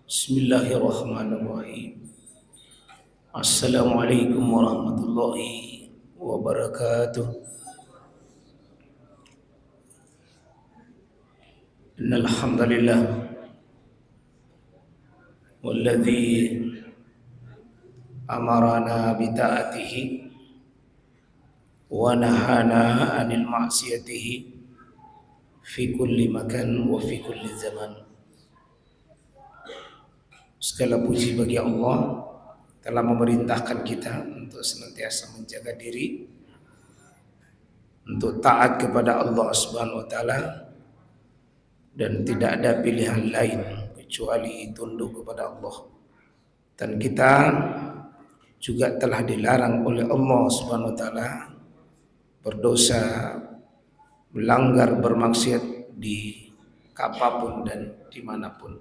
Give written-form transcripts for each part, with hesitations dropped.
Bismillahirrahmanirrahim. Assalamualaikum warahmatullahi wabarakatuh. Innal hamdalillah walladzi amarana bi ta'atihi wa nahana 'anil ma'siyatihi fi kulli makan wa fi kulli zaman. Segala puji bagi Allah telah memerintahkan kita untuk senantiasa menjaga diri, untuk taat kepada Allah Subhanahu wa taala, dan tidak ada pilihan lain kecuali tunduk kepada Allah. Dan kita juga telah dilarang oleh Allah Subhanahu wa taala berdosa, melanggar, bermaksiat di kapapun dan dimanapun.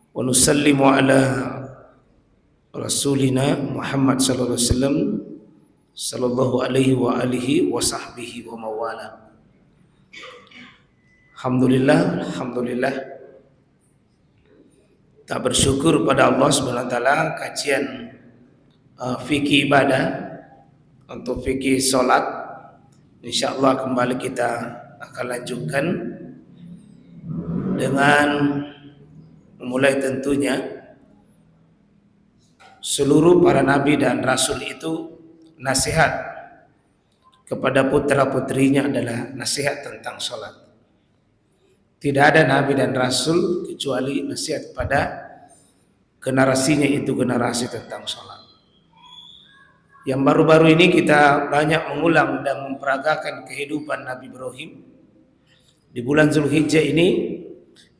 Wa nusallimu ala rasulina Muhammad sallallahu alaihi wa alihi wa sahbihi wa mawala. Alhamdulillah tak bersyukur pada Allah Subhanahu wa taala, kajian fikih ibadah untuk fikih salat insyaallah kembali kita akan lanjutkan dengan memulai tentunya seluruh para nabi dan rasul itu nasihat kepada putra-putrinya adalah nasihat tentang salat. Tidak ada nabi dan rasul kecuali nasihat pada generasinya itu generasi tentang salat. Yang baru-baru ini kita banyak mengulang dan memperagakan kehidupan Nabi Ibrahim. Di bulan Zulhijjah ini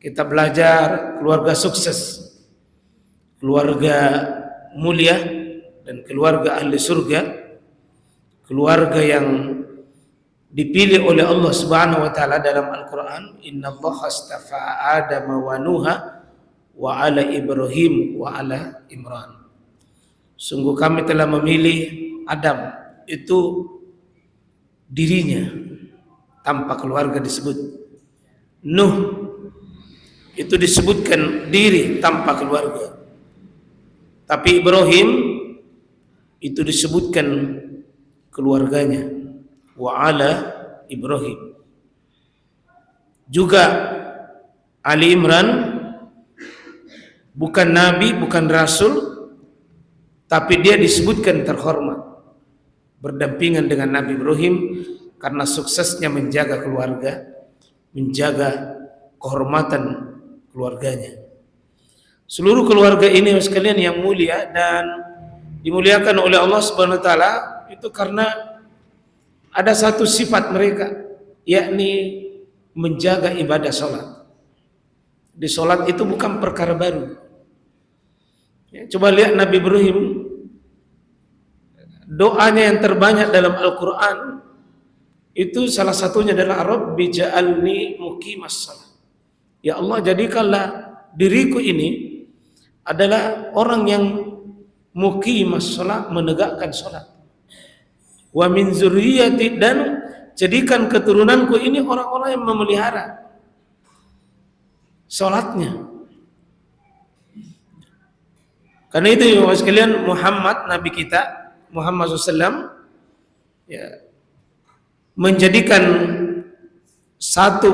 kita belajar keluarga sukses, keluarga mulia, dan keluarga ahli surga, keluarga yang dipilih oleh Allah Subhanahu wa taala dalam Al-Qur'an. Innallaha astafa Adama wa Nuha wa ala Ibrahim wa ala Imran. Sungguh kami telah memilih Adam, itu dirinya tanpa keluarga disebut. Nuh itu disebutkan diri tanpa keluarga. Tapi Ibrahim itu disebutkan keluarganya. Wa ala Ibrahim. Juga Ali Imran bukan nabi, bukan rasul, tapi dia disebutkan terhormat berdampingan dengan Nabi Ibrahim karena suksesnya menjaga keluarga, menjaga kehormatan keluarganya. Seluruh keluarga ini sekalian yang mulia dan dimuliakan oleh Allah Subhanahu wa taala itu karena ada satu sifat mereka, yakni menjaga ibadah salat. Di salat itu bukan perkara baru. Ya, coba lihat Nabi Ibrahim, doanya yang terbanyak dalam Al-Qur'an itu salah satunya adalah Rabbi ja'alni muqimas shalah. Ya Allah, jadikanlah diriku ini adalah orang yang muqimas shalah, menegakkan salat. Wa min zurriyyati, dan jadikan keturunanku ini orang-orang yang memelihara salatnya. Karena itu ya sekalian, Muhammad Nabi kita Muhammad SAW ya, menjadikan satu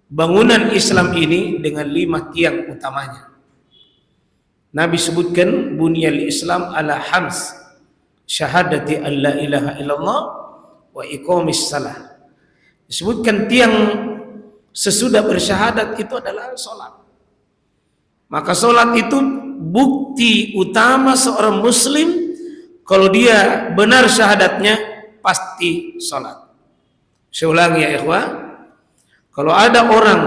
bangunan Islam ini dengan 5 tiang utamanya. Nabi sebutkan bunyal Islam ala hams, syahadati an la ilaha illallah wa iqamis salah. Disebutkan tiang sesudah bersyahadat itu adalah salat. Maka salat itu bukti utama seorang muslim kalau dia benar syahadatnya pasti salat. Saya ulangi ya ikhwah, kalau ada orang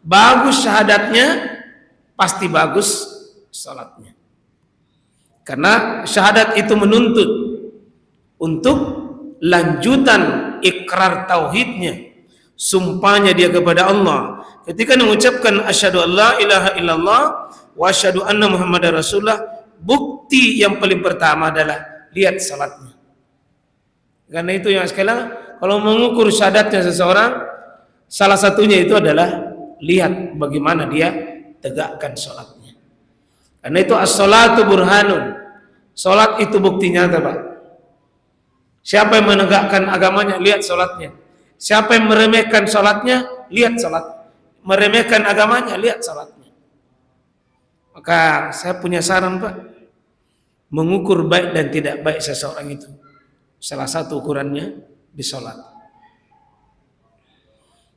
bagus syahadatnya pasti bagus salatnya. Karena syahadat itu menuntut untuk lanjutan ikrar tauhidnya, sumpahnya dia kepada Allah. Ketika mengucapkan asyhadu an la ilaha illallah wa asyhadu anna muhammadar rasulullah, bukti yang paling pertama adalah lihat salatnya. Karena itu yang sekalian, kalau mengukur syahadatnya seseorang, salah satunya itu adalah lihat bagaimana dia tegakkan sholatnya. Karena itu as-sholatu burhanun. Sholat itu bukti nyata, Pak. Siapa yang menegakkan agamanya, lihat sholatnya. Siapa yang meremehkan sholatnya, lihat sholat. Meremehkan agamanya, lihat sholatnya. Maka saya punya saran, Pak. Mengukur baik dan tidak baik seseorang itu, salah satu ukurannya di sholat.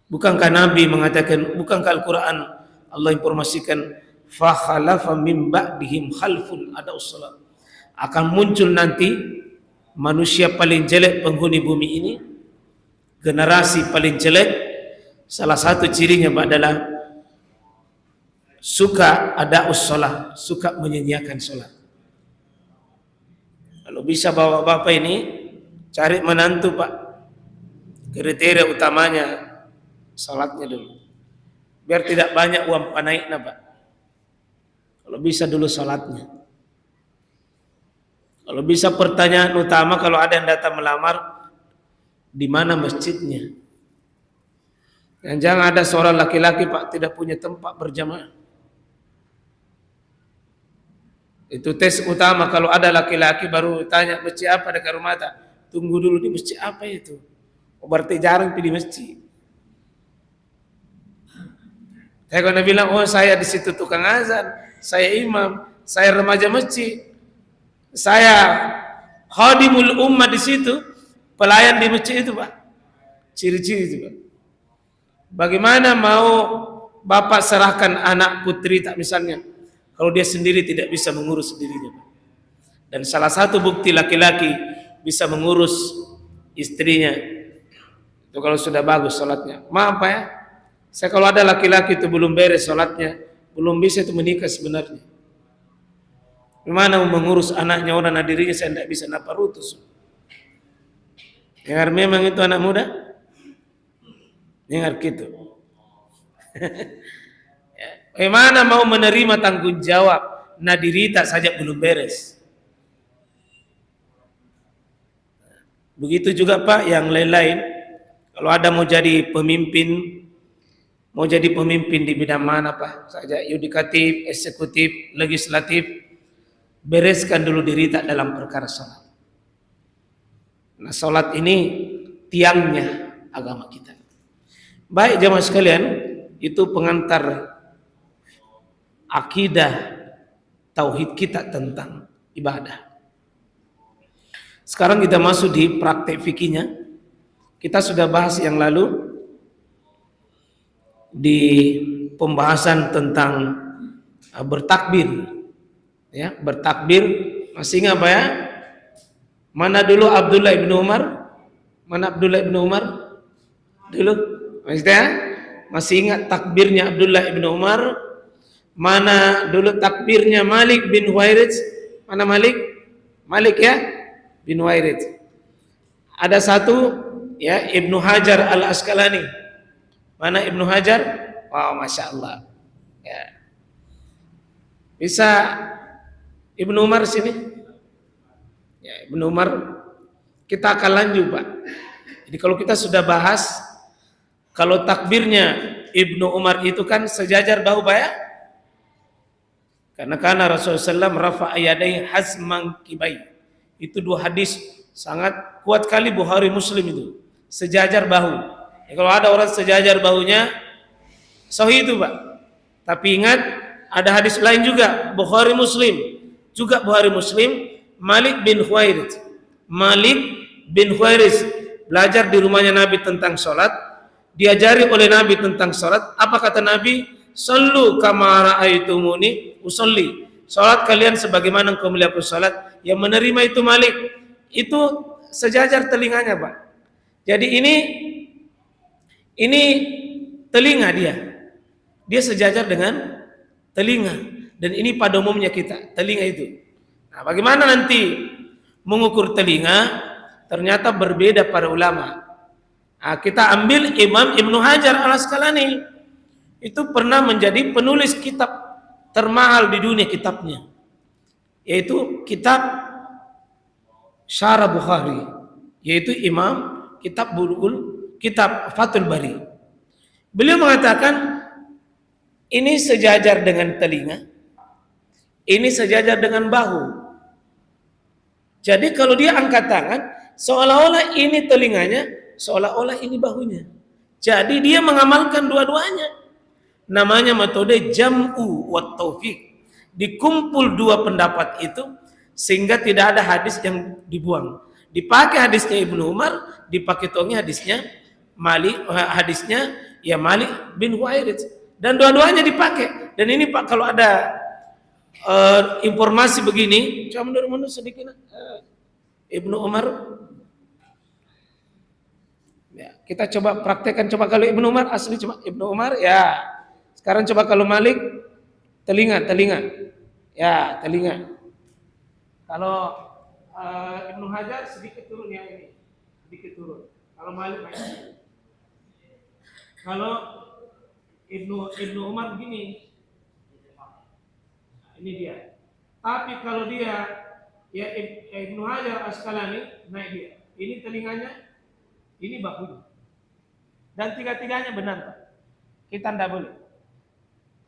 Bukankah Nabi mengatakan, bukankah Al-Quran Allah informasikan, fa khalafa min ba'dihim khalfun adaus shalah, akan muncul nanti manusia paling jelek penghuni bumi ini, generasi paling jelek, salah satu cirinya adalah suka adaus shalah, suka menyia-nyiakan sholat. Kalau bisa bapak-bapak ini cari menantu, Pak, kriteria utamanya sholatnya dulu, biar tidak banyak uang panaiknya, Pak. Kalau bisa dulu sholatnya. Kalau bisa pertanyaan utama kalau ada yang datang melamar, di mana masjidnya? Dan jangan ada seorang laki-laki, Pak, tidak punya tempat berjamaah. Itu tes utama. Kalau ada laki-laki baru tanya masjid apa dekat rumah, tak tunggu dulu di masjid apa itu. Oh, berarti jarang pilih masjid. Saya kalau bilang, oh saya di situ tukang azan, saya imam, saya remaja masjid, saya khadimul ummah di situ, pelayan di masjid itu, Pak. Ciri-ciri itu, Pak. Bagaimana mau bapak serahkan anak putri, tak misalnya, kalau dia sendiri tidak bisa mengurus dirinya, Pak. Dan salah satu bukti laki-laki bisa mengurus istrinya itu kalau sudah bagus sholatnya. Maaf, Pak, ya, saya kalau ada laki-laki itu belum beres sholatnya, belum bisa itu menikah sebenarnya. Gimana mengurus anaknya, orang dirinya saya tidak bisa naparutus. Dengar memang itu anak muda? Dengar gitu. Bagaimana mau menerima tanggung jawab nadirita saja belum beres. Begitu juga, Pak, yang lain-lain. Kalau ada mau jadi pemimpin di bidang mana, Pak saja, yudikatif, eksekutif, legislatif, bereskan dulu diri tak dalam perkara sholat. Nah, sholat ini tiangnya agama kita. Baik jamaah sekalian, itu pengantar akidah tauhid kita tentang ibadah. Sekarang kita masuk di praktek fikihnya. Kita sudah bahas yang lalu di pembahasan tentang bertakbir, ya, bertakbir. Masih ingat, Pak, ya? Mana dulu Abdullah ibnu Umar? Mana Abdullah ibnu Umar? Dulu, masih ingat takbirnya Abdullah ibnu Umar? Mana dulu takbirnya Malik bin Huwairits? Mana Malik? Malik, ya, bin Huwairits. Ada satu, ya, Ibnu Hajar al-Asqalani. Mana Ibnu Hajar? Wow, masya Allah. Ya. Bisa Ibnu Umar sini? Ya, Ibnu Umar. Kita akan lanjut, Pak. Jadi kalau kita sudah bahas, kalau takbirnya Ibnu Umar itu kan sejajar bahu, Pak, ya? Karena Rasulullah SAW rafa'a yadai hazman kibai. Itu dua hadis sangat kuat kali, Bukhari Muslim itu. Sejajar bahu. Ya, kalau ada orang sejajar bahunya, sahih itu, Pak. Tapi ingat, ada hadis lain juga, Bukhari Muslim. Juga Bukhari Muslim, Malik bin Huwairits. Malik bin Huwairits belajar di rumahnya Nabi tentang sholat. Diajari oleh Nabi tentang sholat. Apa kata Nabi? Sallu kama ra'aitumuni usolli. Salat kalian sebagaimana engkau melihat aku salat. Yang menerima itu Malik. Itu sejajar telinganya, Pak. Jadi ini telinga dia. Dia sejajar dengan telinga. Dan ini pada umumnya kita, telinga itu. Nah, bagaimana nanti mengukur telinga? Ternyata berbeda para ulama. Nah, kita ambil Imam Ibnu Hajar al-Asqalani. Itu pernah menjadi penulis kitab termahal di dunia kitabnya, yaitu kitab Syarah Bukhari. yaitu Imam kitab Fathul Bari. Beliau mengatakan ini sejajar dengan telinga, ini sejajar dengan bahu. Jadi kalau dia angkat tangan, seolah-olah ini telinganya, seolah-olah ini bahunya. Jadi dia mengamalkan dua-duanya. Namanya metode jam'u wa taufiq. Dikumpul dua pendapat itu sehingga tidak ada hadis yang dibuang. Dipakai hadisnya Ibnu Umar, dipakai tongi hadisnya Malik bin Huwairits, dan dua-duanya dipakai. Dan ini Pak, kalau ada informasi begini, coba mundur sedikit. Ibnu Umar, ya, kita coba praktekkan. Coba kalau Ibnu Umar asli, coba Ibnu Umar, ya. Sekarang coba kalau Malik, telinga, ya telinga. Kalau Ibnu Hajar sedikit turun ya, ini sedikit turun. Kalau Malik naik. Kalau Ibnu Umar begini, ini dia. Tapi kalau dia, ya Ibnu Hajar Asqalani naik dia. Ini telinganya, ini bahunya. Dan tiga-tiganya benar, Pak. Kita tidak boleh.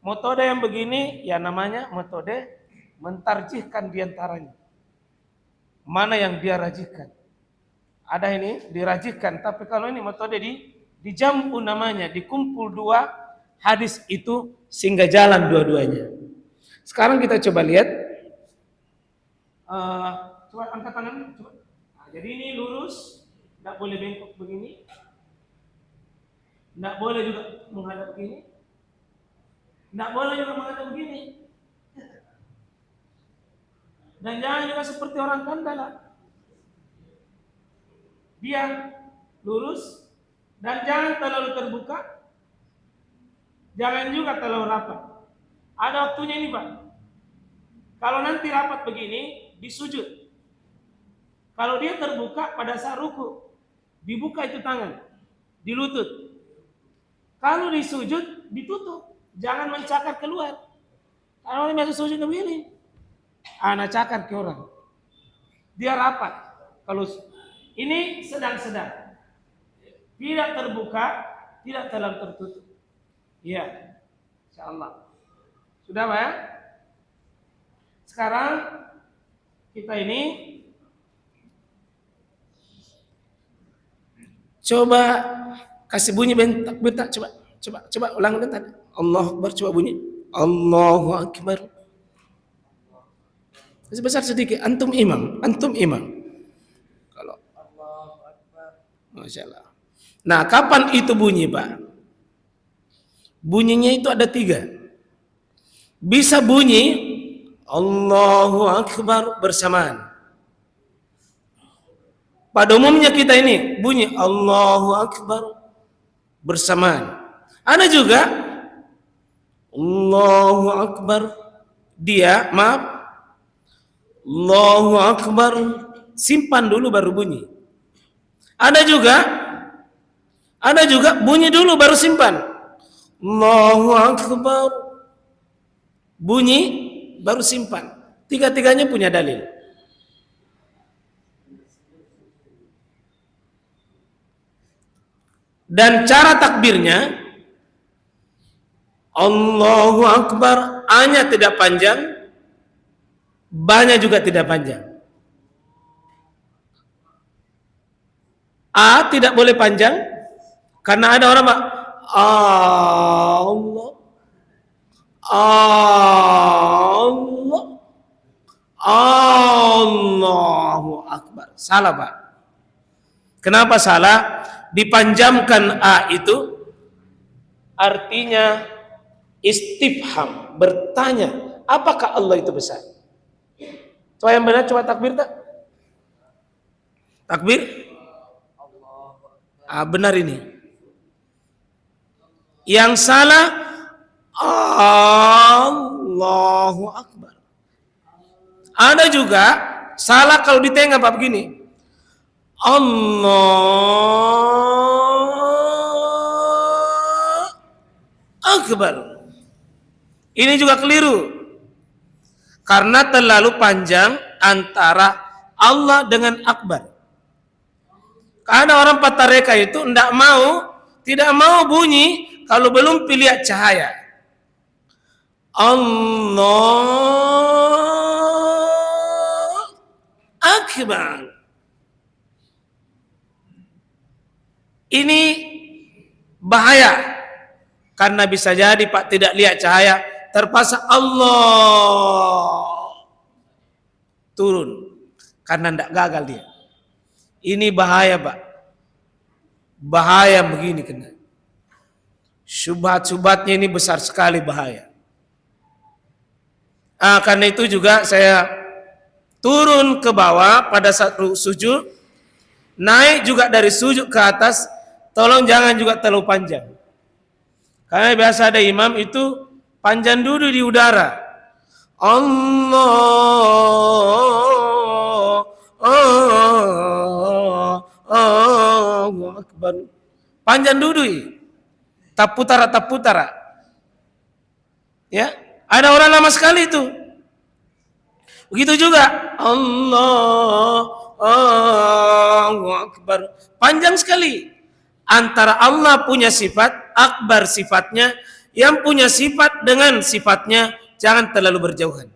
Metode yang begini ya namanya metode mentarjihkan diantaranya. Mana yang dia rajihkan. Ada ini dirajihkan, tapi kalau ini metode di jam'u namanya, dikumpul dua hadis itu sehingga jalan dua-duanya. Sekarang kita coba lihat. Coba angkat tangan, coba. Nah, jadi ini lurus, tidak boleh bengkok begini, tidak boleh juga menghadap begini, tidak boleh juga menghadap begini, dan jangan juga seperti orang kandala. Dia lurus dan jangan terlalu terbuka, jangan juga terlalu rapat. Ada waktunya ini, Pak. Kalau nanti rapat begini, disujud. Kalau dia terbuka pada saat ruku, dibuka itu tangan, di lutut. Kalau disujud, ditutup. Jangan mencakar keluar. Kalau ini masuk sujud begini, anak cakar ke orang. Dia rapat. Kalau ini sedang-sedang, tidak terbuka, tidak terlalu tertutup. Iya, insyaallah. Sudah, Pak ya? Sekarang kita ini coba kasih bunyi bentak, coba ulang bentar. Allahu Akbar, coba bunyi. Allahu Akbar. Sebesar sedikit, antum imam. Kalau Allahu Akbar. Masyaallah. Nah, kapan itu bunyi, Pak? Bunyinya itu ada 3. Bisa bunyi Allahu Akbar bersamaan. Pada umumnya kita ini bunyi Allahu Akbar bersamaan. Ada juga Allahu Akbar, Allahu Akbar simpan dulu baru bunyi. Ada juga bunyi dulu baru simpan. Allahu Akbar bunyi baru simpan. Tiga-tiganya punya dalil. Dan cara takbirnya Allahu Akbar, A-nya tidak panjang, B-nya juga tidak panjang. A tidak boleh panjang karena ada orang Allahu Akbar. Salah, Pak. Kenapa salah? Dipanjamkan A itu artinya istifham, bertanya, apakah Allah itu besar? Coba yang benar, coba takbir tak? Takbir? Benar ini. Yang salah Allahu Akbar. Ada juga salah kalau di tengah, Pak, begini. Allah Akbar. Ini juga keliru. Karena terlalu panjang antara Allah dengan Akbar. Karena orang patareka itu tidak mau bunyi kalau belum lihat cahaya. Allah Akbar. Ini bahaya karena bisa jadi Pak tidak lihat cahaya, terpaksa Allah turun karena tidak gagal dia. Ini bahaya Pak, bahaya begini kena. Syubhat-syubhatnya ini besar sekali bahaya. Karena itu juga saya turun ke bawah pada saat sujud, naik juga dari sujud ke atas. Tolong jangan juga terlalu panjang. Karena biasa ada imam itu panjang duduk di udara. Allahu Akbar. Panjang duduk. Taputara. Ya, ada orang lama sekali itu. Begitu juga Allahu Akbar. Panjang sekali. Antara Allah punya sifat, akbar sifatnya, yang punya sifat dengan sifatnya, jangan terlalu berjauhan.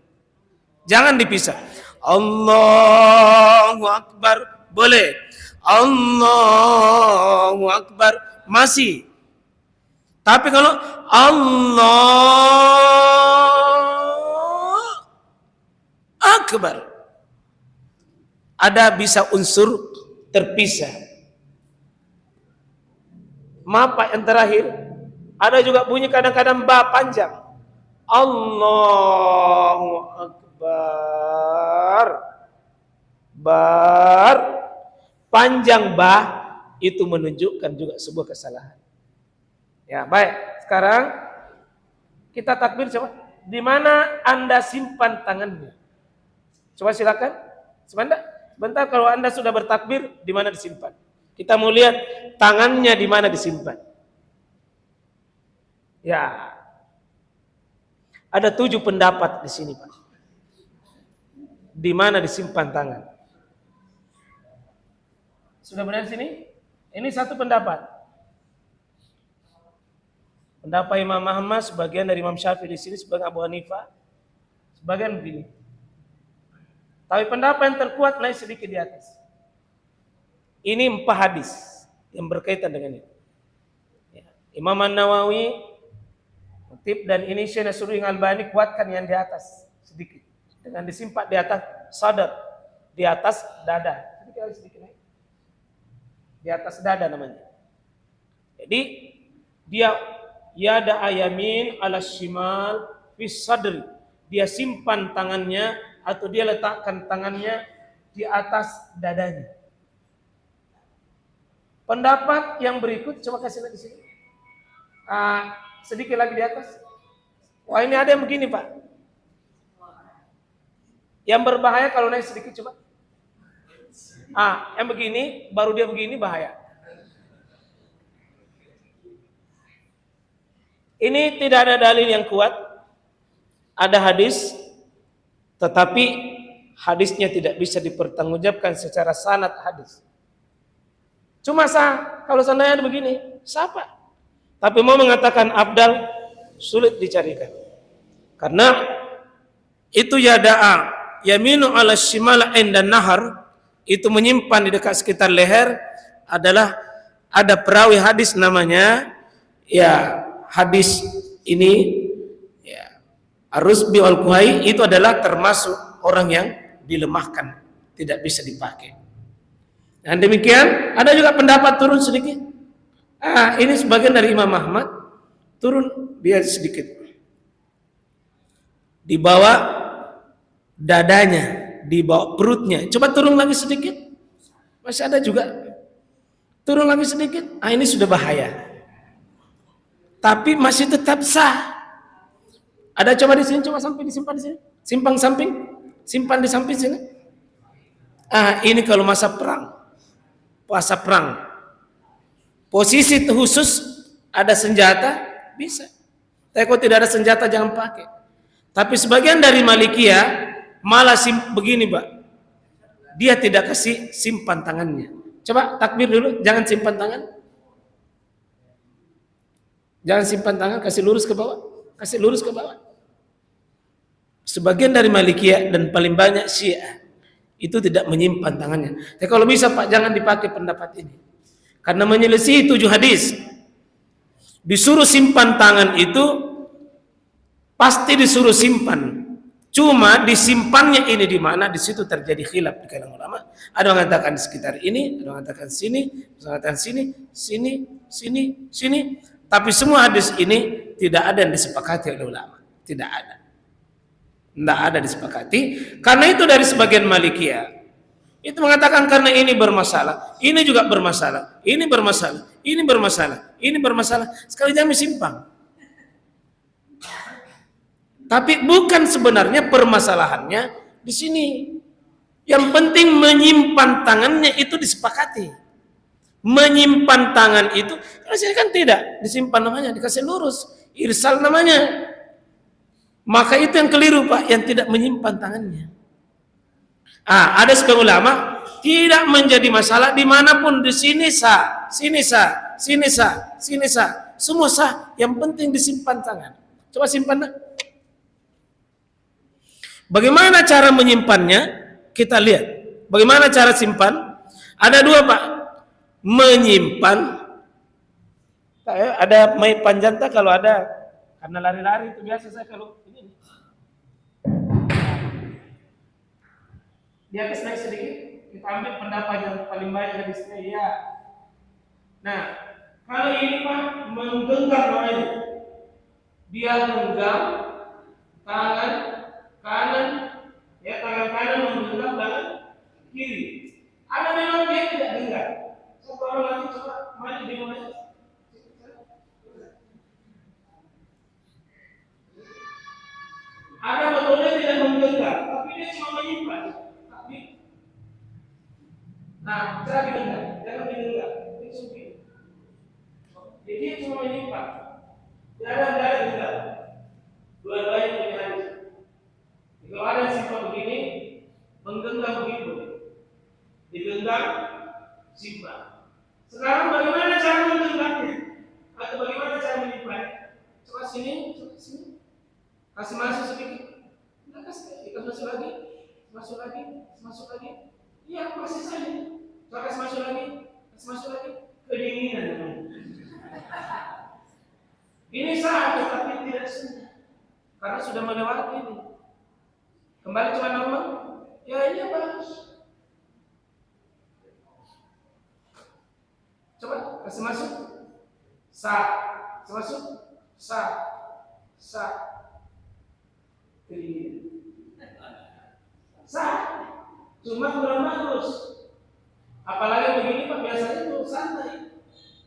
Jangan dipisah. Allahu Akbar boleh. Allahu Akbar masih. Tapi kalau Allah Akbar, ada bisa unsur terpisah. Maaf Pak, yang terakhir, ada juga bunyi kadang-kadang ba panjang. Allahu Akbar. Panjang ba itu menunjukkan juga sebuah kesalahan. Ya, baik. Sekarang kita takbir coba. Di mana Anda simpan tangannya? Coba silakan. Sebentar kalau Anda sudah bertakbir, di mana disimpan? Kita mau lihat tangannya di mana disimpan. Ya, ada 7 pendapat di sini Pak. Di mana disimpan tangan? Sudah benar di sini? Ini satu pendapat. Pendapat Imam Ahmad, sebagian dari Imam Syafi'i di sini, sebagian Abu Hanifah, sebagian begini. Tapi pendapat yang terkuat naik sedikit di atas. Ini 4 hadis yang berkaitan dengan itu. Ya. Imam An-Nawawi, Mutib dan ini Syekh Nasruddin Albani kuatkan yang di atas sedikit. Dengan disimpan di atas sadar, di atas dada. Sedikit. Di atas dada namanya. Jadi dia yada ayamin ala shimal fis sadri. Dia simpan tangannya atau dia letakkan tangannya di atas dadanya. Pendapat yang berikut, coba kasih lagi sini. Sedikit lagi di atas. Wah, ini ada yang begini Pak. Yang berbahaya kalau naik sedikit coba. Yang begini, baru dia begini bahaya. Ini tidak ada dalil yang kuat. Ada hadis, tetapi hadisnya tidak bisa dipertanggungjawabkan secara sanad hadis. Cuma kalau seandainya ada begini, siapa? Tapi mau mengatakan abdal, sulit dicarikan. Karena itu yada'a yaminu ala shimala inda nahar, itu menyimpan di dekat sekitar leher, adalah ada perawi hadis namanya, ya hadis ini ya Ar-Rusbi Al-Kuhai, itu adalah termasuk orang yang dilemahkan, tidak bisa dipakai. Dan demikian ada juga pendapat turun sedikit. Ini sebagian dari Imam Ahmad, turun dia sedikit. Di bawah dadanya, di bawah perutnya. Coba turun lagi sedikit. Masih ada juga. Turun lagi sedikit. Ini sudah bahaya. Tapi masih tetap sah. Ada coba di sini, coba sampai disimpan di sini. Simpan di samping sini. Ini kalau masa perang. Puasa perang. Posisi khusus ada senjata bisa. Tapi kalau tidak ada senjata jangan pakai. Tapi sebagian dari Malikiyah malah begini Pak. Dia tidak kasih simpan tangannya. Coba takbir dulu, jangan simpan tangan. Jangan simpan tangan, kasih lurus ke bawah. Kasih lurus ke bawah. Sebagian dari Malikiyah dan paling banyak Syiah itu tidak menyimpan tangannya. Tapi kalau bisa Pak, jangan dipakai pendapat ini. Karena menyelesaikan 7 hadis. Disuruh simpan tangan itu pasti disuruh simpan. Cuma disimpannya ini di mana, di situ terjadi khilaf di kalangan ulama. Ada yang mengatakan di sekitar ini, ada yang mengatakan sini, ada yang mengatakan sini, sini, sini, sini. Tapi semua hadis ini tidak ada yang disepakati oleh ulama. Tidak ada. Tidak ada disepakati. Karena itu dari sebagian Malikiyah itu mengatakan karena ini bermasalah, ini juga bermasalah, ini bermasalah, ini bermasalah, ini bermasalah. Sekali jangan simpang. Tapi bukan sebenarnya permasalahannya di sini. Yang penting menyimpan tangannya itu disepakati. Menyimpan tangan itu, karena sini kan tidak disimpan namanya, dikasih lurus, irsal namanya. Maka itu yang keliru Pak, yang tidak menyimpan tangannya. Ada sebagian ulama tidak menjadi masalah dimanapun, di sini sah, sini sah, sini sah, sini sah, semua sah. Yang penting disimpan tangan. Coba simpan. Bagaimana cara menyimpannya? Kita lihat. Bagaimana cara simpan? Ada 2 Pak. Menyimpan. Ada mai panjanta kalau ada, karena lari-lari itu biasa saya kalau ini. Di atas naik sedikit, kita ambil pendapat yang paling banyak hadisnya, ya. Nah, kalau ini Pak menggenggam namanya. Dia genggam tangan kanan, ya, tangan kanan menggenggam tangan kiri. Ada memang dia tidak genggam. Satu orang lagi coba maju di mana? Ada betulnya tidak menggenggam, tapi dia cuma menyimpan. Nah, cara digenggam, jangan digenggam, disumpit. Jadi dia cuma menyimpan. Tidak ada genggam. Dua-duanya punya hadis. Kalau ada yang simpan begini, menggenggam begitu, digenggam, simpan. Sekarang bagaimana cara menggenggamnya? Atau bagaimana cara menyimpan? Coba sini, kasih masuk sedikit. Tidak kasih, kita masuk lagi, masuk lagi, masuk lagi. Iya, masih saja. Coba kasih masuk lagi, kedinginan namanya. Ini sah, tetapi tidak sunnah, karena sudah melewati ini. Kembali cuma normal, ya ini bagus. Coba kasih masuk, sah, kasih masuk, sah, kedinginan, sah. Cuma kurang bagus. Apalagi begini Pak, biasanya itu santai.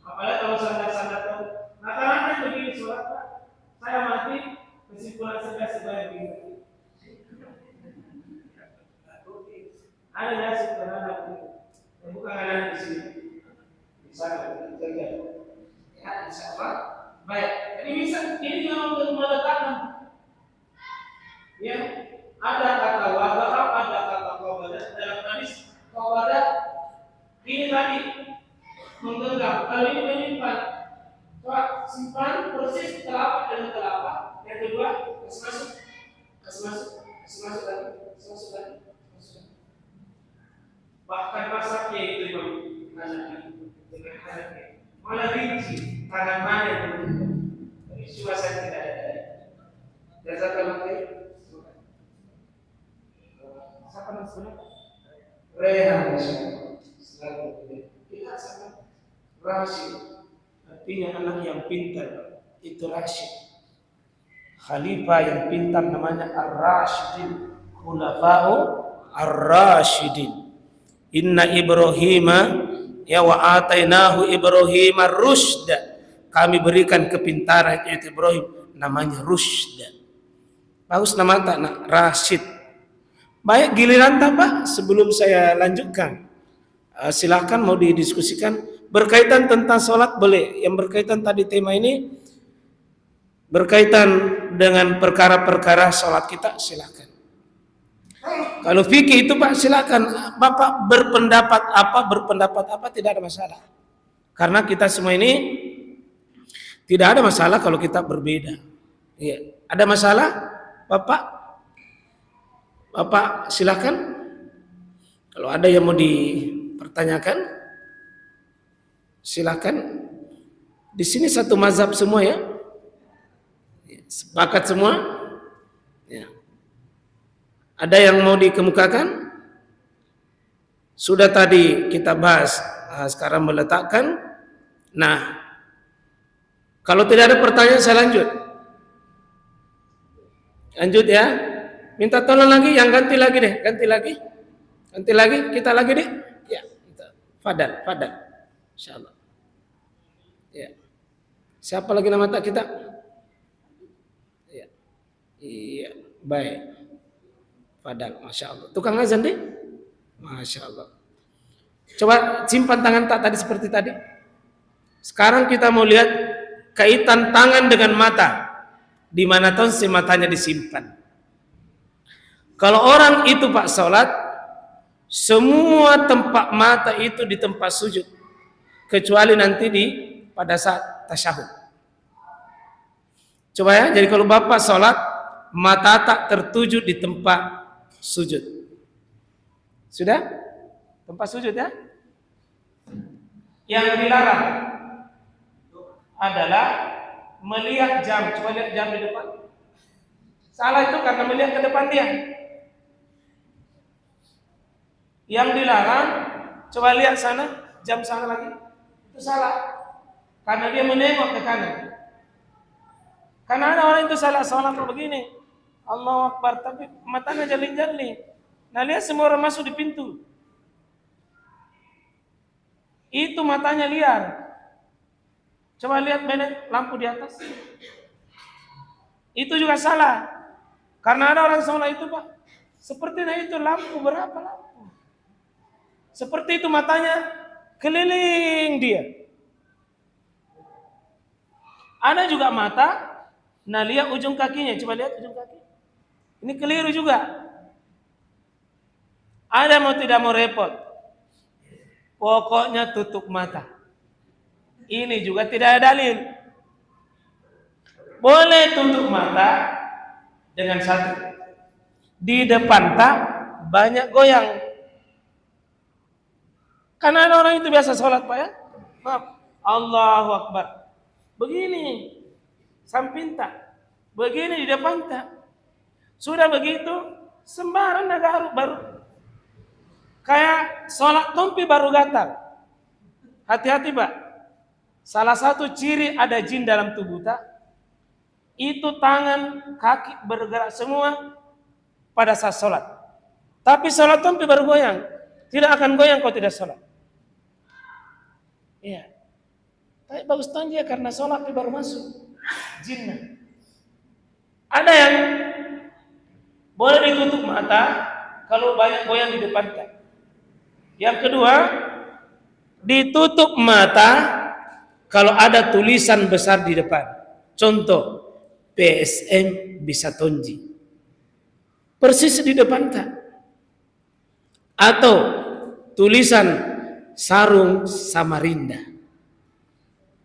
Apalagi kalau santai-santai tahu. Rata-rata begini sholat Pak, saya mati kesimpulan sebaik begini. Ada nasi terhadap ini. Bukan ada di sini. Di sana kita ya, insya Allah. Baik. Jadi bisa ini juga untuk meletakkan. Ya, ada kata wadah, ada kata qabadah dalam hadis qabadah. Ini tadi menggenggam, kalau ini menyimpan. Coba simpan persis telapak dengan telapak. Yang kedua, kasih masuk lagi. Bahkan masaknya itu memang dengan anaknya. Malah rinci tangan mana yang menggenggamkan. Tapi suasana tidak ada. Jazakallahu khair. Siapa nama sebenarnya? Rehan, kita sama Rashid, artinya anak yang pintar, itu Rashid. Khalifah yang pintar namanya Ar-Rashidin, Khulafa'u Ar-Rashidin. Inna Ibrahima ya wa atainahu Ibrahima rusyda. Kami berikan kepintaran yaitu Ibrahim, namanya rusyda. Bagus nama anak Rashid. Baik, giliran Pak sebelum saya lanjutkan. Silakan mau didiskusikan berkaitan tentang sholat boleh. Yang berkaitan tadi tema ini berkaitan dengan perkara-perkara sholat kita, silakan. Kalau fikih itu Pak silakan Bapak berpendapat apa tidak ada masalah. Karena kita semua ini tidak ada masalah kalau kita berbeda. Iya. Ada masalah Bapak? Bapak silakan. Kalau ada yang mau dipertanyakan, silakan. Di sini satu mazhab semua ya. Sepakat semua? Ya. Ada yang mau dikemukakan? Sudah tadi kita bahas, sekarang meletakkan. Nah, kalau tidak ada pertanyaan saya lanjut. Lanjut ya. Minta tolong lagi, yang ganti lagi deh, ganti lagi, kita lagi deh. Ya, Fadal, insyaallah. Ya. Siapa lagi nama tak kita? Ya. Iya, baik. Fadal, masya Allah. Tukang azan deh, masya Allah. Coba simpan tangan tak tadi seperti tadi. Sekarang kita mau lihat kaitan tangan dengan mata. Di mana tonsi matanya disimpan. Kalau orang itu Pak sholat, semua tempat mata itu di tempat sujud, kecuali nanti pada saat tasyahud. Coba ya, jadi kalau Bapak sholat, mata tak tertuju di tempat sujud. Sudah? Tempat sujud ya? Yang dilarang adalah melihat jam. Coba lihat jam di depan. Salah itu karena melihat ke depan dia. Yang dilarang, coba lihat sana, jam sana lagi. Itu salah. Karena dia menengok ke kanan. Karena ada orang itu salah sholat begini. Allahu Akbar, tapi matanya jalin-jalin. Nah lihat semua orang masuk di pintu. Itu matanya liar. Coba lihat lampu di atas. Itu juga salah. Karena ada orang sholat itu Pak. Sepertinya itu lampu, berapa lampu? Seperti itu matanya keliling dia. Ada juga mata, nah lihat ujung kakinya, coba lihat ujung kaki. Ini keliru juga. Ada mau tidak mau repot, pokoknya tutup mata. Ini juga tidak ada dalil. Boleh tutup mata dengan satu. Di depan tak banyak goyang. Karena ada orang itu biasa sholat Pak ya. Maaf. Allahu Akbar. Begini. Samping tak. Begini di depan tak. Sudah begitu. Sembarang negara baru. Kayak sholat tumpi baru gatal. Hati-hati Pak. Salah satu ciri ada jin dalam tubuh tak. Itu tangan, kaki bergerak semua pada saat sholat. Tapi sholat tumpi baru goyang. Tidak akan goyang kalau tidak sholat. Iya. Tapi bagus dia karena sholat baru masuk. Jinnah. Ada yang boleh ditutup mata kalau banyak goyang di depan. Yang kedua, ditutup mata kalau ada tulisan besar di depan. Contoh, PSM bisa tonji. Persis di depan tak. Atau tulisan Sarung Samarinda,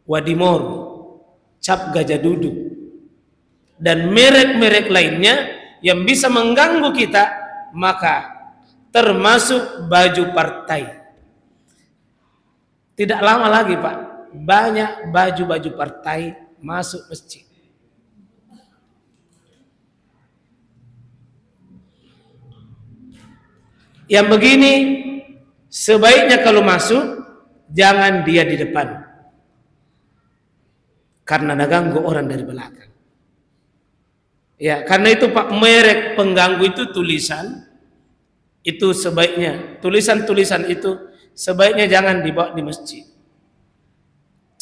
Wadimor, Cap Gajah Duduk, dan merek-merek lainnya yang bisa mengganggu kita, maka termasuk baju partai. Tidak lama lagi Pak, banyak baju-baju partai masuk masjid. Yang begini sebaiknya kalau masuk jangan dia di depan, karena ganggu orang dari belakang. Ya, karena itu Pak, merek pengganggu itu tulisan itu sebaiknya, tulisan-tulisan itu sebaiknya jangan dibawa di masjid,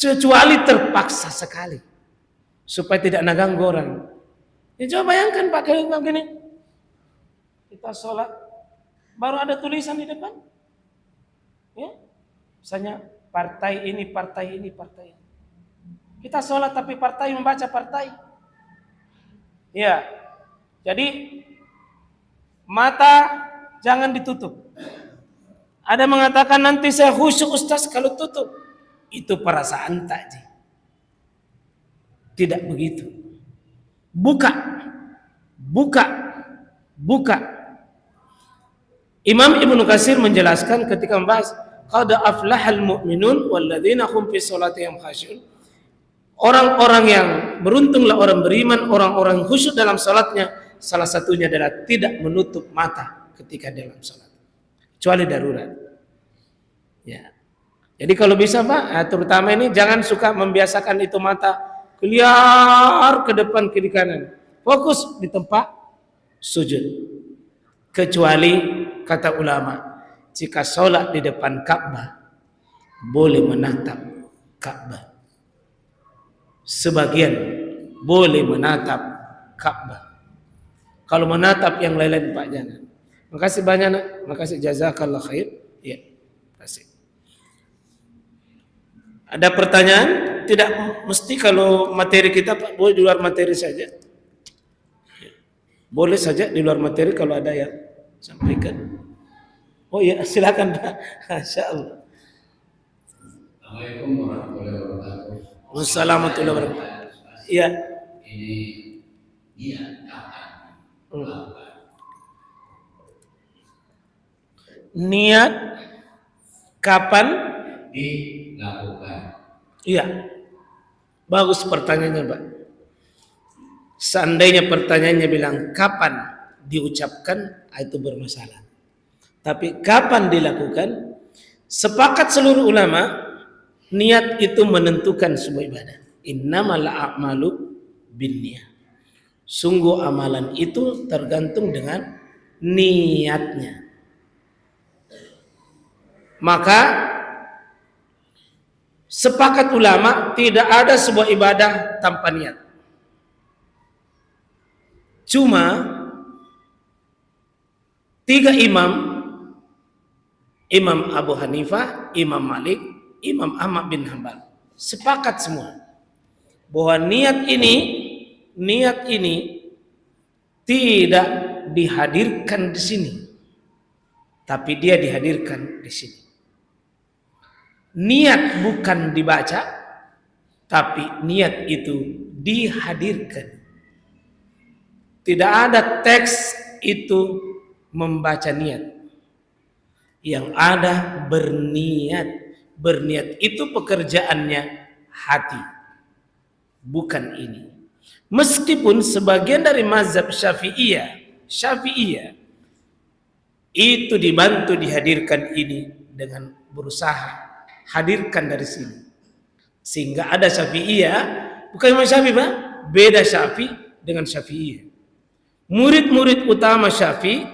kecuali terpaksa sekali supaya tidak ganggu orang. Ya, coba bayangkan Pak, kayak gini kita sholat baru ada tulisan di depan. Ya, misalnya partai ini, partai ini, partai ini. Kita sholat tapi partai membaca partai. Ya, jadi Mata jangan ditutup. Ada mengatakan nanti saya khusyuk Ustaz kalau tutup. Itu perasaan takji. Tidak begitu. Buka. Buka. Buka. Imam Ibnu Katsir menjelaskan ketika membahas qad aflahal mu'minun walladzina hum fi sholatihim khashi'un. Orang-orang yang beruntunglah orang beriman, orang-orang khusyuk dalam salatnya. Salah satunya adalah tidak menutup mata ketika dalam salat, kecuali darurat. Ya. Jadi kalau bisa Pak, terutama ini jangan suka membiasakan itu mata keluar ke depan kiri kanan. Fokus di tempat sujud. Kecuali kata ulama, jika sholat di depan Ka'bah boleh menatap Ka'bah. Sebagian boleh menatap Ka'bah. Kalau menatap yang lain-lain Pak jangan. Makasih banyak nak. Makasih jazakallah khair. Ya, kasih. Ada pertanyaan? Tidak mesti kalau materi kita Pak, boleh di luar materi saja. Boleh saja di luar materi kalau ada yang sampaikan. Oh ya, silakan Pak. Masya Allah. Assalamualaikum warahmatullahi wabarakatuh. Wassalamualaikum warahmatullahi wabarakatuh. Iya. Ini niat kapan? Niat kapan dilakukan? Iya. Bagus pertanyaannya Pak. Seandainya pertanyaannya bilang kapan diucapkan, itu bermasalah. Tapi kapan dilakukan? Sepakat seluruh ulama, niat itu menentukan sebuah ibadah. Innamal a'malu binniyah. Sungguh amalan itu tergantung dengan niatnya. Maka sepakat ulama tidak ada sebuah ibadah tanpa niat. Cuma 3 imam, Imam Abu Hanifah, Imam Malik, Imam Ahmad bin Hanbal, sepakat semua bahwa niat ini tidak dihadirkan di sini, tapi dia dihadirkan di sini. Niat bukan dibaca, tapi niat itu dihadirkan. Tidak ada teks itu membaca niat. Yang ada berniat. Berniat itu pekerjaannya hati, bukan ini. Meskipun sebagian dari mazhab Syafi'iyah itu dibantu dihadirkan ini dengan berusaha hadirkan dari sini. Sehingga ada Syafi'iyah, bukan Imam Syafi'i Pak, beda Syafi'i dengan Syafi'iyah. Murid-murid utama Syafi'i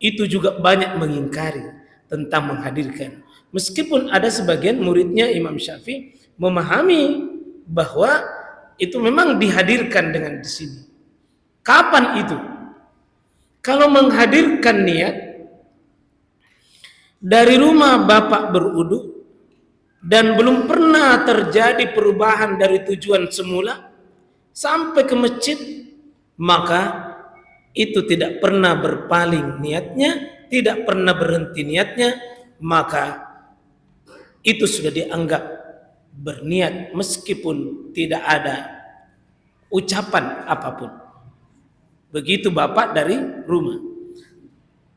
itu juga banyak mengingkari tentang menghadirkan. Meskipun ada sebagian muridnya Imam Syafi'i memahami bahwa itu memang dihadirkan dengan di sini. Kapan itu? Kalau menghadirkan niat dari rumah Bapak berudu dan belum pernah terjadi perubahan dari tujuan semula sampai ke masjid, maka itu tidak pernah berpaling niatnya, tidak pernah berhenti niatnya, maka itu sudah dianggap berniat meskipun tidak ada ucapan apapun. Begitu Bapak dari rumah.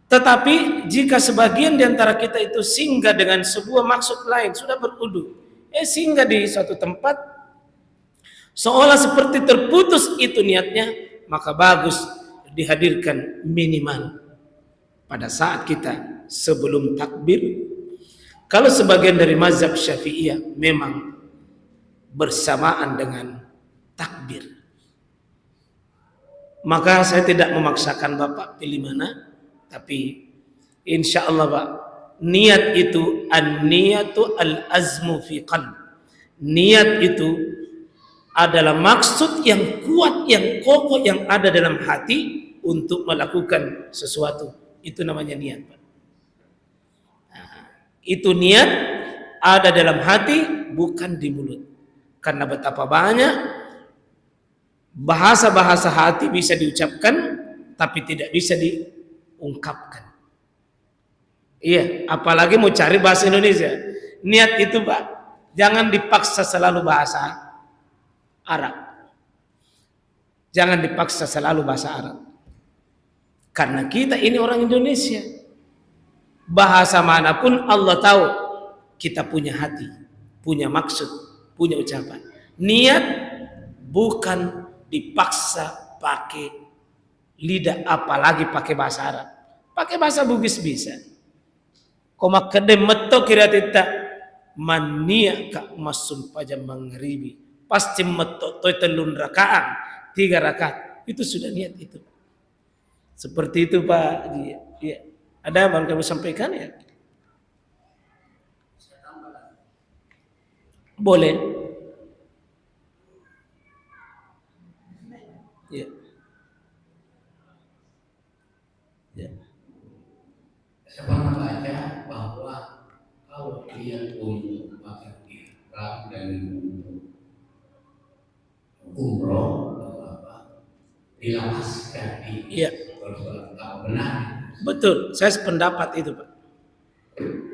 Tetapi jika sebagian di antara kita itu singgah dengan sebuah maksud lain, sudah berudu, singgah di suatu tempat seolah seperti terputus itu niatnya, maka bagus dihadirkan minimal pada saat kita sebelum takbir. Kalau sebagian dari mazhab Syafi'iyah memang bersamaan dengan takbir, maka saya tidak memaksakan Bapak pilih mana, tapi insya Allah Pak, niat itu an-niyatu al-azmu fi qalb. Niat itu adalah maksud yang kuat, yang kokoh, yang ada dalam hati untuk melakukan sesuatu. Itu namanya niat Pak. Itu niat ada dalam hati, bukan di mulut. Karena betapa banyak bahasa-bahasa hati bisa diucapkan tapi tidak bisa ungkapkan. Iya, apalagi mau cari bahasa Indonesia. Niat itu Pak, jangan dipaksa selalu bahasa Arab. Jangan dipaksa selalu bahasa Arab. Karena kita ini orang Indonesia. Bahasa manapun Allah tahu kita punya hati, punya maksud, punya ucapan. Niat bukan dipaksa pakai lidah, apalagi pakai bahasa Arab. Pakai bahasa Bugis bisa. Koma kedem meto kira tita mania kak masum pajam mangribi. Pasti meto toy telun rakaat, 3 rakaat. Itu sudah niat itu. Seperti itu Pak. Ya. Ada yang kami sampaikan ya? Boleh. Ya. Ya. Saya pernah baca bahwa kalau dia untuk pakai ihram dan untuk umroh atau apa, dilapaskan di kalau benar. Betul, saya sependapat itu Pak.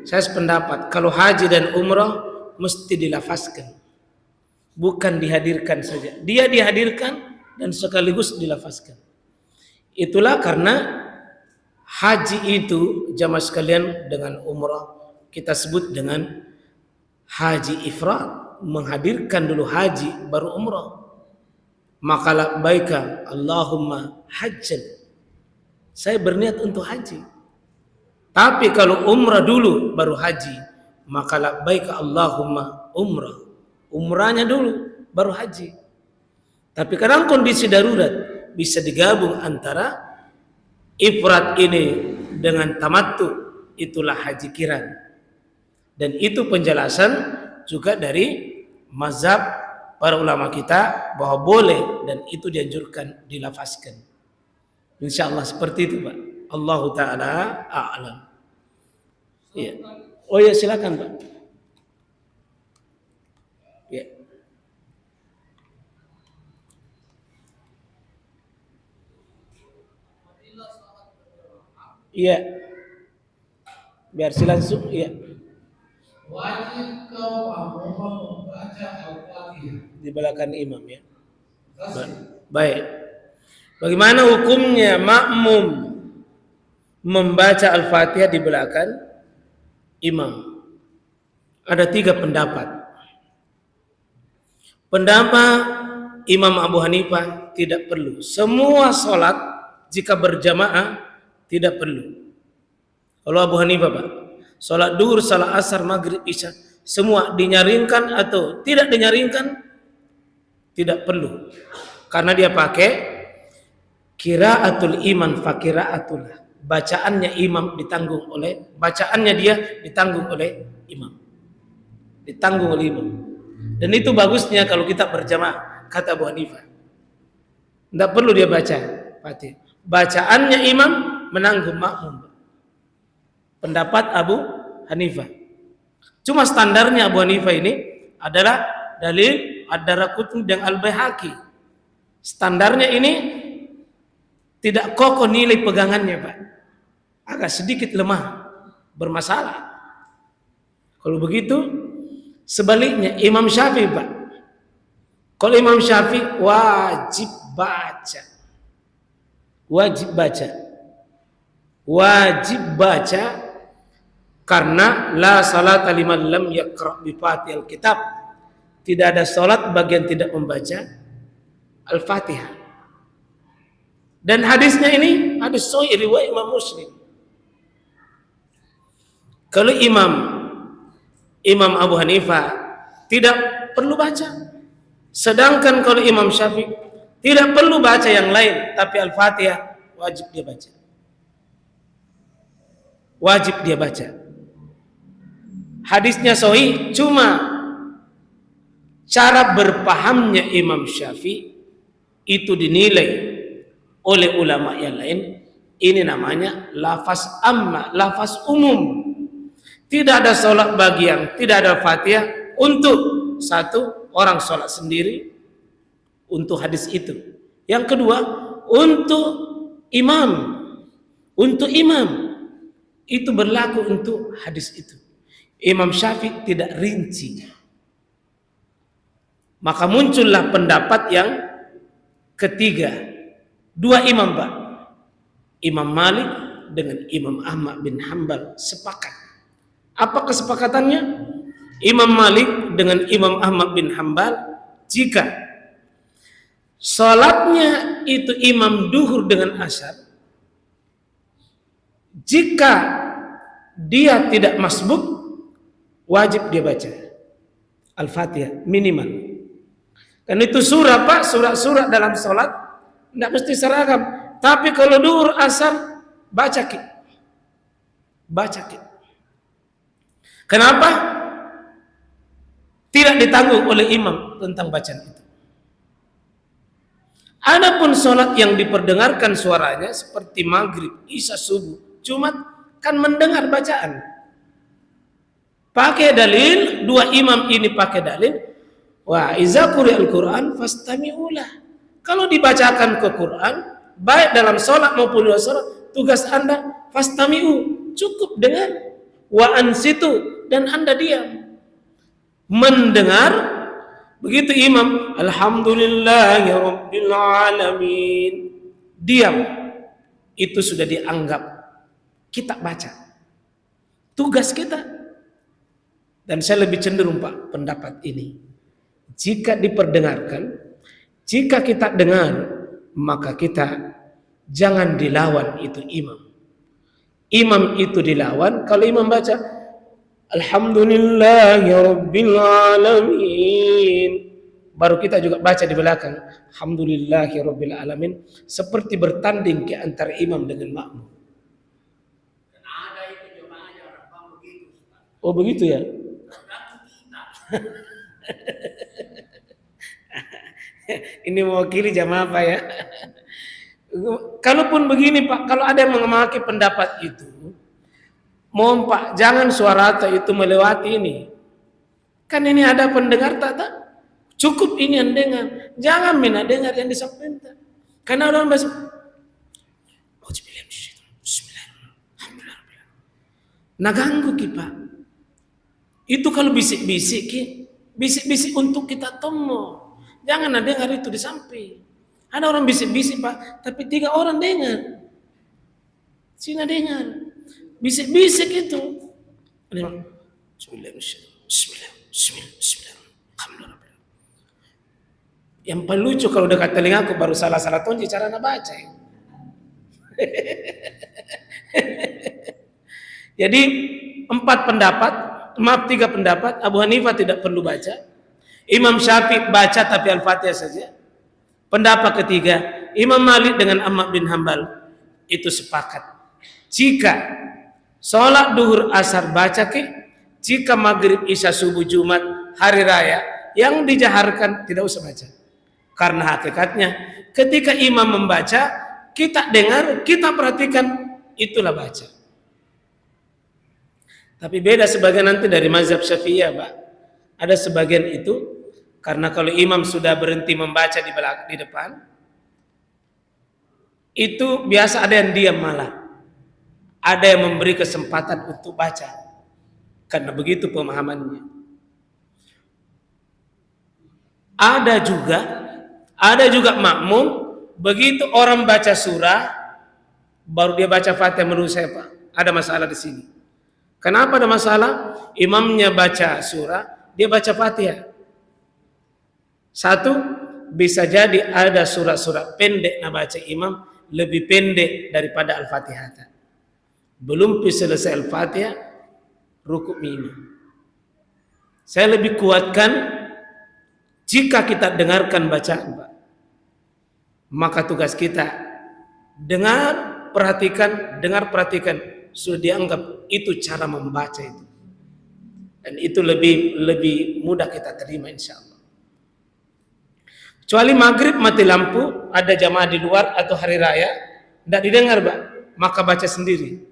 Saya sependapat kalau haji dan umroh mesti dilafazkan, bukan dihadirkan saja. Dia dihadirkan dan sekaligus dilafazkan. Itulah karena haji itu jamaah sekalian dengan umrah kita sebut dengan haji ifrad, menghadirkan dulu haji baru umrah. Maka labbaika Allahumma hajjan, saya berniat untuk haji. Tapi kalau umrah dulu baru haji, maka labbaika Allahumma umrah, umrahnya dulu baru haji. Tapi kadang kondisi darurat bisa digabung antara ifrad ini dengan tamattu, itulah haji kiran. Dan itu penjelasan juga dari mazhab para ulama kita bahwa boleh dan itu dianjurkan dilafazkan. Insyaallah seperti itu Pak. Allah Ta'ala a'lam. Ya. Oh ya silakan Pak. Ya. Iya. Biar langsung ya. Wajib kau membaca Al-Fatihah Di belakang imam ya. Baik. Bagaimana hukumnya makmum membaca Al-Fatihah di belakang imam? Ada 3 pendapat. Pendapat Imam Abu Hanifah tidak perlu. Semua sholat jika berjamaah tidak perlu. Kalau Abu Hanifah Pak, sholat duhur, sholat asar, maghrib, isya, semua dinyaringkan atau tidak dinyaringkan tidak perlu. Karena dia pakai qiraatul iman fakiraatul, bacaannya imam ditanggung oleh, bacaannya dia ditanggung oleh imam, ditanggung oleh imam. Dan itu bagusnya kalau kita berjamaah, kata Abu Hanifah. Tidak perlu dia baca Fatihah, bacaannya imam menanggung makmum. Pendapat Abu Hanifah. Cuma standarnya Abu Hanifah ini adalah dalil Ad-Daraqutni dan Al-Baihaqi. Standarnya ini tidak kokoh nilai pegangannya Pak, agak sedikit lemah, bermasalah. Kalau begitu sebaliknya Imam Syafi'i Pak, kalau Imam Syafi'i wajib baca, karena la salata liman lam yaqra bi Fatihil kitab, tidak ada salat bagi yang tidak membaca Al-Fatihah. Dan hadisnya ini hadis sahih riwayat Imam Muslim. Kalau Imam Abu Hanifah tidak perlu baca. Sedangkan kalau Imam Syafi'i tidak perlu baca yang lain, tapi Al-Fatihah wajib dia baca. Wajib dia baca. Hadisnya sahih, cuma cara berpahamnya Imam Syafi'i itu dinilai oleh ulama yang lain, ini namanya lafaz amma, lafaz umum. Tidak ada sholat bagi yang tidak ada Fatihah untuk satu orang sholat sendiri untuk hadis itu. Yang kedua untuk imam. untuk imam. Itu berlaku untuk hadis itu. Imam Syafi'i tidak rinci. Maka muncullah pendapat yang ketiga. Dua imam, Pak. Imam Malik dengan Imam Ahmad bin Hanbal sepakat. Apa kesepakatannya? Imam Malik dengan Imam Ahmad bin Hanbal, jika salatnya itu imam duhur dengan asar, jika dia tidak masbuk, wajib dia baca Al-Fatihah minimal. Dan itu surah, Pak, surat-surat dalam salat tidak mesti seragam. Tapi kalau duhur asar, baca ki. Kenapa? Tidak ditanggung oleh imam tentang bacaan itu. Adapun salat yang diperdengarkan suaranya seperti maghrib, isya, subuh, Jumat, kan mendengar bacaan. Pakai dalil, dua imam ini pakai dalil, wa iza quri'al Qur'an fastami'ulah. Kalau dibacakan ke Quran, baik dalam salat maupun luar salat, tugas Anda fastami'u, cukup dengar, wa ansitu, dan Anda diam. Mendengar, begitu imam alhamdulillahi rabbil alamin, diam, itu sudah dianggap kita baca. Tugas kita. Dan saya lebih cenderung, Pak, pendapat ini. Jika diperdengarkan, jika kita dengar, maka kita jangan dilawan itu imam. Imam itu dilawan kalau imam baca alhamdulillahi rabbil alamin, baru kita juga baca di belakang alhamdulillahi rabbil alamin, seperti bertanding ke antara imam dengan makmum. Ada itu jemaahnya orang begitu. Oh begitu ya. Ini mewakili jamaah, Pak, ya. Kalaupun begini, Pak, kalau ada yang memakai pendapat itu, mohon, Pak, jangan suarata itu melewati ini. Kan ini ada pendengar tak? Cukup ini yang dengar. Jangan mina dengar yang disampaikan. Karena orang bahasa nah ganggu kita. Itu kalau bisik-bisik, bisik-bisik untuk kita temu. Jangan ada dengar itu di samping. Ada orang bisik-bisik, Pak, tapi 3 orang dengar. Sina dengar. Bisik-bisik itu. Bismillah. Yang paling lucu kalau dekat telingaku baru salah-salah tonji cara nak baca. Jadi 3 pendapat. Abu Hanifah tidak perlu baca. Imam Syafi'i baca tapi Al-Fatihah saja. Pendapat ketiga, Imam Malik dengan Ahmad bin Hanbal itu sepakat. Jika sholat duhur asar baca ke, jika maghrib isya subuh Jumat hari raya yang dijaharkan tidak usah baca. Karena hakikatnya ketika imam membaca, kita dengar, kita perhatikan, itulah baca. Tapi beda sebagian nanti dari mazhab Syafi'iyah, Pak. Ada sebagian itu karena kalau imam sudah berhenti membaca di depan, itu biasa ada yang diam malah. Ada yang memberi kesempatan untuk baca. Karena begitu pemahamannya. Ada juga makmum, begitu orang baca surah, baru dia baca Fatihah. Menurut saya, Pak, ada masalah di sini. Kenapa ada masalah? Imamnya baca surah, dia baca Fatihah. Satu, bisa jadi ada surat-surat pendek yang baca imam lebih pendek daripada Al-Fatihah. Belum selesai Al-Fatihah, rukuk imam. Saya lebih kuatkan jika kita dengarkan bacaan, Pak, maka tugas kita dengar, perhatikan, sudah dianggap itu cara membaca itu. Dan itu lebih mudah kita terima insya Allah. Kecuali maghrib mati lampu, ada jamaah di luar atau hari raya, tidak didengar, Pak, maka baca sendiri.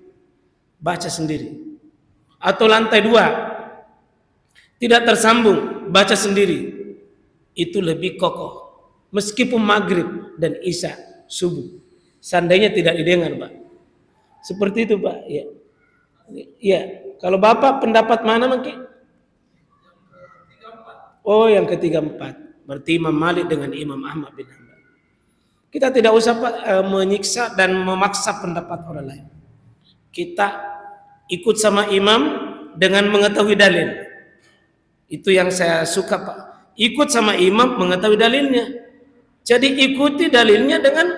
Atau lantai 2 tidak tersambung, baca sendiri. Itu lebih kokoh. Meskipun maghrib dan isya subuh, seandainya tidak didengar, Pak. Seperti itu Pak. Ya. Ya. Kalau Bapak pendapat mana mungkin? Oh, yang ketiga empat. Berarti Imam Malik dengan Imam Ahmad bin Hanbal. Kita tidak usah Pak menyiksa dan memaksa pendapat orang lain. Kita ikut sama imam dengan mengetahui dalil. Itu yang saya suka Pak. Ikut sama imam mengetahui dalilnya. Jadi ikuti dalilnya dengan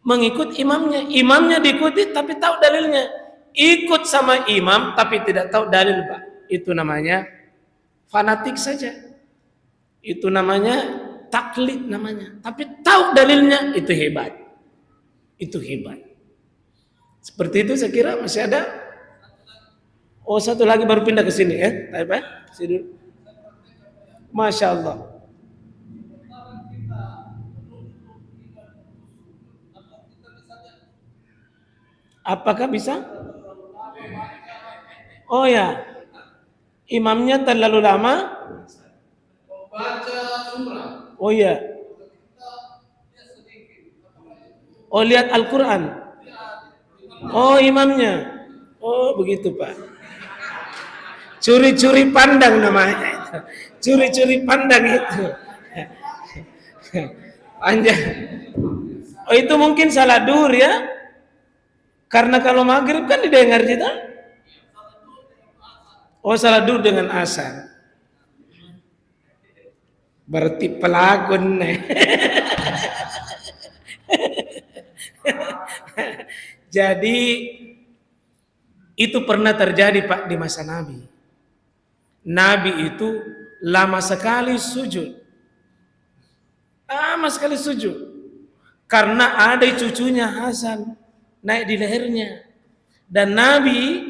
mengikut imamnya. Imamnya diikuti tapi tahu dalilnya. Ikut sama imam tapi tidak tahu dalil Pak. Itu namanya fanatik saja. Itu namanya taklid namanya. Tapi tahu dalilnya, itu hebat. Itu hebat. Seperti itu saya kira masih ada. Oh, satu lagi baru pindah ke sini ya. Baik, sini. Masya Allah. Apakah bisa? Oh ya, imamnya terlalu lama. Oh ya. Oh, lihat Al-Quran. Oh, imamnya. Oh, begitu Pak. Curi-curi pandang namanya itu. Curi-curi pandang itu. Panjang. Oh, itu mungkin salah dur ya. Karena kalau maghrib kan didengar kita. Oh, salah dur dengan asar. Berarti pelakon. Jadi itu pernah terjadi Pak di masa Nabi. Nabi itu lama sekali sujud. Lama sekali sujud. Karena ada cucunya Hasan naik di lehernya. Dan Nabi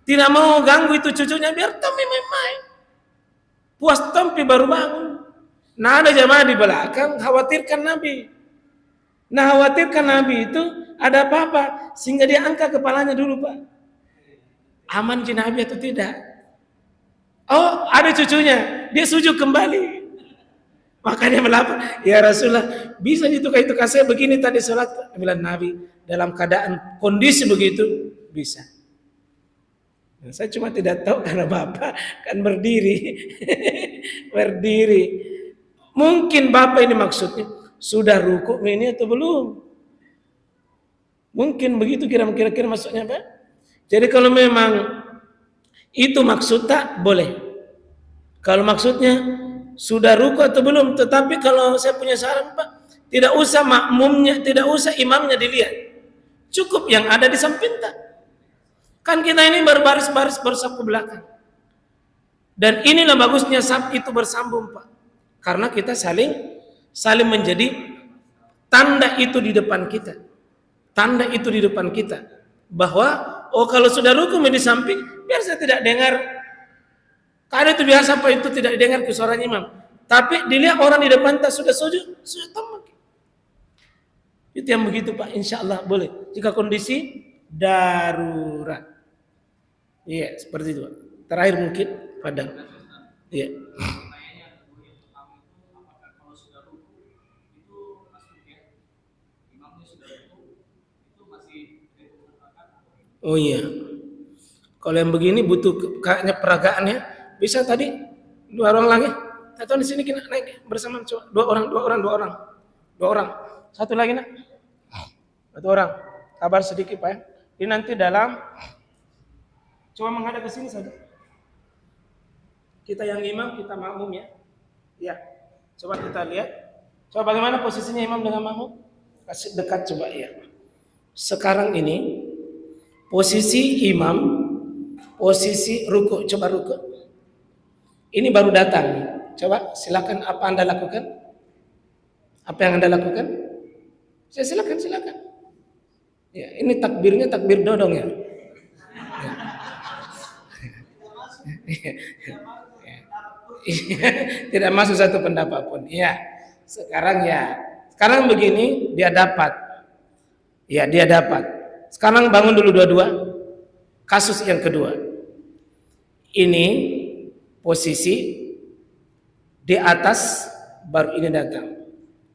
tidak mau ganggu itu cucunya, biar Tommy main-main. Puas Tommy baru bangun. Nah, ada jamaah di belakang khawatirkan Nabi. Nah, khawatirkan Nabi itu ada apa-apa sehingga dia angkat kepalanya dulu Pak. Aman ji Nabi atau tidak? Oh, ada cucunya, dia sujud kembali. Makanya melapor, ya Rasulullah, bisa itu kayak itu kasih begini tadi sholat. Bilang Nabi dalam keadaan kondisi begitu bisa. Nah, saya cuma tidak tahu karena Bapak kan berdiri. Berdiri. Mungkin Bapak ini maksudnya sudah rukuk ini atau belum? Mungkin begitu kira-kira maksudnya Pak. Jadi kalau memang itu maksud tak boleh. Kalau maksudnya sudah rukuk atau belum, tetapi kalau saya punya saran Pak, tidak usah makmumnya, tidak usah imamnya dilihat. Cukup yang ada di samping tak. Kan kita ini berbaris-baris bersapu belakang. Dan inilah bagusnya saf itu bersambung Pak. Karena kita saling menjadi tanda itu di depan kita. Tanda itu di depan kita. Bahwa, oh kalau sudah rukuk di samping, biar saya tidak dengar. Karena itu biasa Pak, itu tidak dengar ke suara imam. Tapi dilihat orang di depan tak sudah sujud tamak. Itu yang begitu Pak, insya Allah boleh. Jika kondisi darurat. Iya, seperti itu Pak. Terakhir mungkin, Padang. Iya. Oh iya. Kalau yang begini butuh kayaknya peragaannya. Bisa tadi 2 orang lagi. Atau di sini kita naik bersama coba. 2 orang. Satu lagi nak. 1 orang. Kabar sedikit Pak ya. Ini nanti dalam coba menghadap ke sini saja. Kita yang imam, kita makmum ya. Ya. Coba kita lihat. Coba bagaimana posisinya imam dengan makmum? Kasih dekat coba ya. Sekarang ini posisi imam, posisi rukuk, coba rukuk. Ini baru datang. Coba silakan apa Anda lakukan? Apa yang Anda lakukan? Silakan. Ya, ini takbirnya takbir dodong ya. Tidak masuk satu pendapat pun. Ya. Sekarang begini dia dapat. Ya, dia dapat. Sekarang bangun dulu dua-dua. Kasus yang kedua. Ini posisi di atas baru ini datang.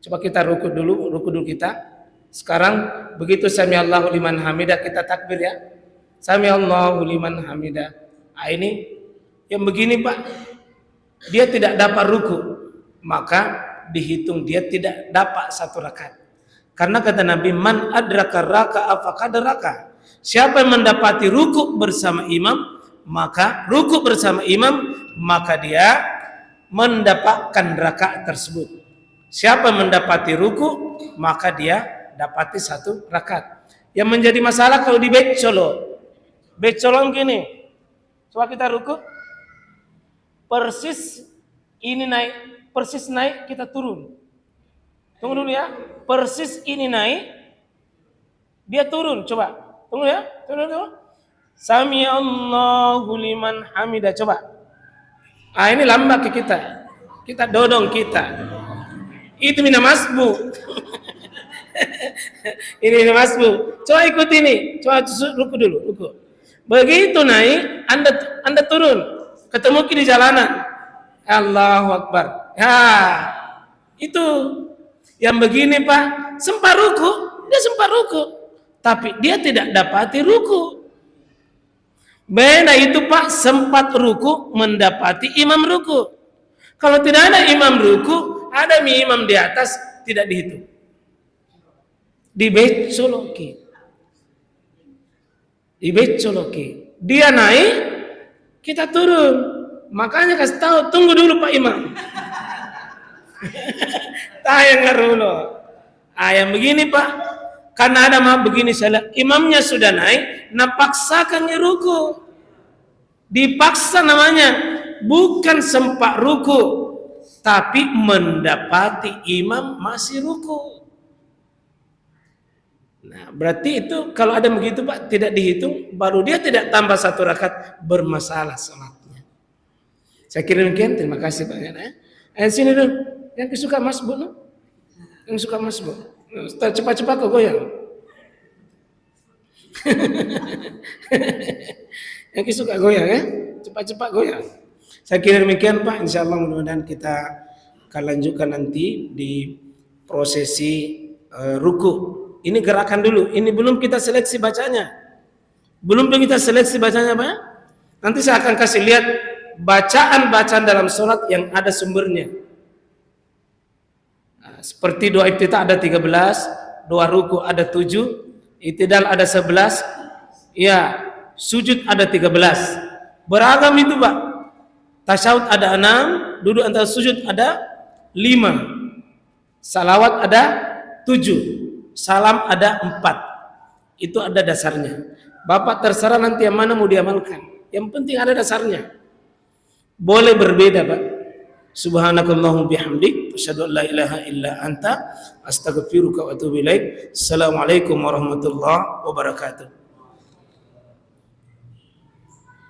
Coba kita rukuk dulu kita. Sekarang begitu sami Allahu liman hamidah kita takbir ya. Sami Allahu liman hamidah. Ah, ini yang begini Pak, dia tidak dapat ruku, maka dihitung dia tidak dapat 1 rakaat. Karena kata Nabi, man adraka raka'a faqad raka. Siapa yang mendapati ruku bersama imam, maka dia mendapatkan rakaat tersebut. Siapa yang mendapati ruku, maka dia dapati 1 rakaat. Yang menjadi masalah kalau di becolong gini. Coba kita ruku, persis ini naik, persis naik, kita turun. Tunggu dulu ya, persis ini naik, dia turun. Coba, tunggu ya, tunggu. Sami Allahu liman hamidah. Coba. Ah, ini lambat ke kita dodong kita. Itu mina masbu. Ini mina masbu. Coba ikut ini, coba ruku dulu, ruku. Begitu naik, anda turun, ketemu di jalanan. Allahu Akbar. Ya, itu yang begini Pak, sempat ruku, tapi dia tidak dapati ruku. Beda itu Pak, sempat ruku mendapati imam ruku. Kalau tidak ada imam ruku, ada imam di atas, tidak dihitung. Dibecoloki. Dia naik, kita turun. Makanya kasih tahu, tunggu dulu Pak Imam. Tayang dulu. Yang begini Pak, karena ada mah begini salah, imamnya sudah naik, napaksakan ruku. Dipaksa namanya, bukan sempat ruku, tapi mendapati imam masih ruku. Nah, berarti itu kalau ada begitu Pak, tidak dihitung, baru dia tidak tambah 1 rakaat, bermasalah salatnya. Saya kira demikian, terima kasih Pak. Sini dulu, yang kesuka masbuk, no? Yang suka masbuk, cepat-cepat kok goyang. Yang suka goyang ya, cepat-cepat goyang. Saya kira demikian Pak, insya Allah mudah-mudahan kita akan lanjutkan nanti di prosesi ruku. Ini gerakan dulu, ini belum kita seleksi bacanya. Pak. Nanti saya akan kasih lihat bacaan-bacaan dalam sholat yang ada sumbernya. Nah, seperti doa iftitah ada 13, doa ruku ada 7, i'tidal ada 11, ya, sujud ada 13. Beragam itu Pak. Tasyahud ada 6, duduk antara sujud ada 5. Salawat ada 7. Salam ada 4. Itu ada dasarnya. Bapak terserah nanti yang mana mau diamalkan. Yang penting ada dasarnya. Boleh berbeda Pak. Subhanakallahumma bihamdik, asyhadu an la ilaha illa anta, astaghfiruka wa atubu ilaik. Assalamualaikum warahmatullahi wabarakatuh.